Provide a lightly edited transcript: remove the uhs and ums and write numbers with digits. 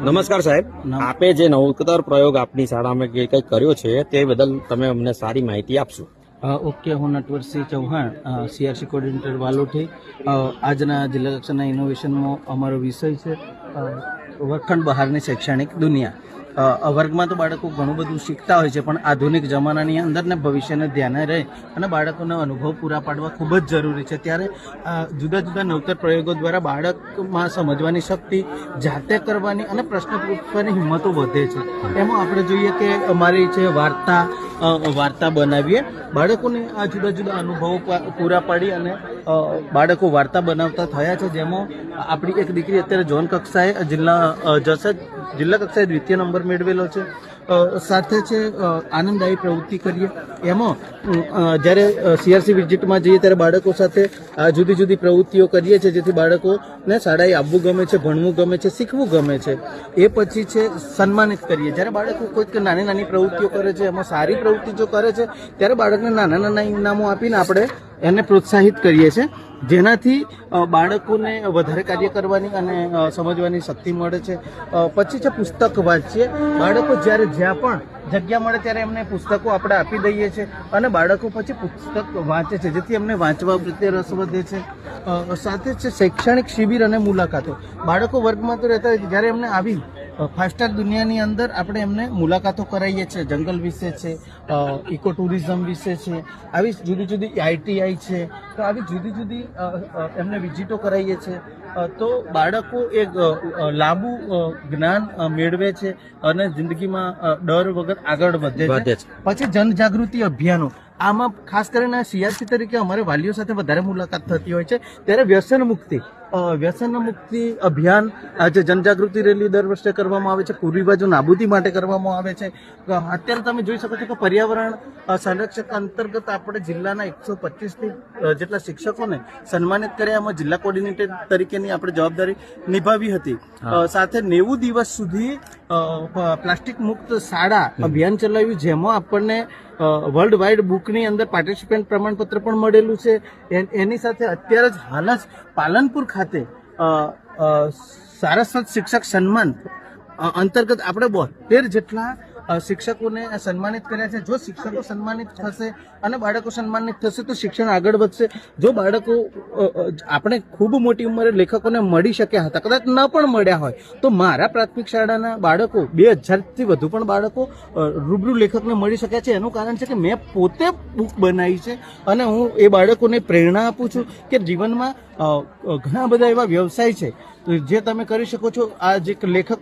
નમસ્કાર સાહેબ, આપે જે નવતર પ્રયોગ આપની શાળામાં જે કંઈ કર્યો છે તે બદલ તમે અમને સારી માહિતી આપશો. ઓકે, હું નટવરસિંહ ચૌહાણ, સીઆરસી કોર્ડિનેટર વાલોઠી. આજના જિલ્લા કક્ષાના ઇનોવેશનમાં અમારો વિષય છે વર્ગખંડ બહારની શૈક્ષણિક દુનિયા. વર્ગમાં તો બાળકો ઘણું બધું શીખતા હોય છે, પણ આધુનિક જમાનાની અંદર ને ભવિષ્યને ધ્યાને રહે અને બાળકોને અનુભવ પૂરા પાડવા ખૂબ જ જરૂરી છે. ત્યારે જુદા જુદા નવતર પ્રયોગો દ્વારા બાળકમાં સમજવાની શક્તિ, જાતે કરવાની અને પ્રશ્ન પૂછવાની હિંમતો વધે છે. એમાં આપણે જોઈએ કે અમારી છે વાર્તા બનાવીએ, બાળકોને આ જુદા જુદા અનુભવો પૂરા પાડી અને બાળકો વાર્તા બનાવતા થયા છે. જેમાં આપણી એક દીકરી અત્યારે ઝોન કક્ષાએ જિલ્લા કક્ષાએ દ્વિતીય નંબર મેળવેલો છે. સાથે છે આનંદદાયી પ્રવૃત્તિ કરીએ. એમાં જ્યારે સીઆરસી વિઝિટમાં જઈએ ત્યારે બાળકો સાથે જુદી જુદી પ્રવૃત્તિઓ કરીએ છીએ, જેથી બાળકોને શાળાએ આવવું ગમે છે, ભણવું ગમે છે, શીખવું ગમે છે. એ પછી છે સન્માનિત કરીએ. જ્યારે બાળકો કોઈક નાની નાની પ્રવૃત્તિઓ કરે છે, એમાં સારી પ્રવૃત્તિ જો કરે છે ત્યારે બાળકને નાના નાના ઇનામો આપીને આપણે એને પ્રોત્સાહિત કરીએ છીએ, જેનાથી બાળકોને વધારે કાર્ય કરવાની અને સમજવાની શક્તિ મળે છે. પછી છે પુસ્તક વાંચીએ. બાળકો જ્યારે જ્યાં પણ જગ્યા મળે ત્યારે એમને પુસ્તકો આપણે આપી દઈએ છીએ અને બાળકો પછી પુસ્તક વાંચે છે, જેથી એમને વાંચવા પ્રત્યે રસ વધે છે. સાથે છે શૈક્ષણિક શિબિર અને મુલાકાતો. બાળકો વર્ગમાં તો રહેતા હોય, જ્યારે એમને આવી ફાસ્ટાગ દુનિયાની અંદર આપણે એમને મુલાકાતો કરાવીએ છીએ. જંગલ વિશે છે, ઇકો ટુરિઝમ વિશે છે, આવી જુદી જુદી આઈટીઆઈ છે, તો આવી જુદી જુદી એમને વિઝિટો કરાવીએ છીએ. તો બાળકો એક લાંબુ જ્ઞાન મેળવે છે અને જિંદગીમાં ડર વગર આગળ વધે છે. પછી જનજાગૃતિ અભિયાનો. આમાં ખાસ કરીને સીઆરસી તરીકે અમારે વાલીઓ સાથે વધારે મુલાકાત થતી હોય છે. ત્યારે વ્યસન મુક્તિ અભિયાન, આજે જનજાગૃતિ રેલી દર વર્ષે કરવામાં આવે છે. કુરિવાજો નાબૂદી માટે કરવામાં આવે છે. અત્યારે તમે જોઈ શકો છો કે પર્યાવરણ સંરક્ષક અંતર્ગત આપણે જિલ્લાના 125થી જેટલા શિક્ષકોને સન્માનિત કર્યા. એમાં જિલ્લા કોર્ડિનેટર તરીકેની આપણે જવાબદારી નિભાવી હતી. સાથે 90 દિવસ સુધી પ્લાસ્ટિક મુક્ત શાળા અભિયાન ચલાવ્યું, જેમાં આપણને વર્લ્ડ વાઇડ બુકની અંદર પાર્ટિસિપન્ટ પ્રમાણપત્ર પણ મળેલું છે. એની સાથે અત્યારે જ હાલ જ પાલનપુર ખાતે સારસ્વત શિક્ષક સન્માન અંતર્ગત આપણે 72 જેટલા શિક્ષકોને સન્માનિત કર્યા છે. જો શિક્ષકો સન્માનિત થશે અને બાળકો સન્માનિત થશે તો શિક્ષણ આગળ વધશે. જો બાળકો આપણે ખૂબ મોટી ઉંમરે લેખકોને મળી શક્યા હતા, કદાચ ન પણ મળ્યા હોય, તો મારા પ્રાથમિક શાળાના બાળકો 2000થી વધુ પણ બાળકો રૂબરૂ લેખકને મળી શક્યા છે. એનું કારણ છે કે મેં પોતે બુક બનાવી છે અને હું એ બાળકોને પ્રેરણા આપું છું કે જીવનમાં ઘણા બધા એવા વ્યવસાય છે જે તમે કરી શકો છો. આ જે લેખક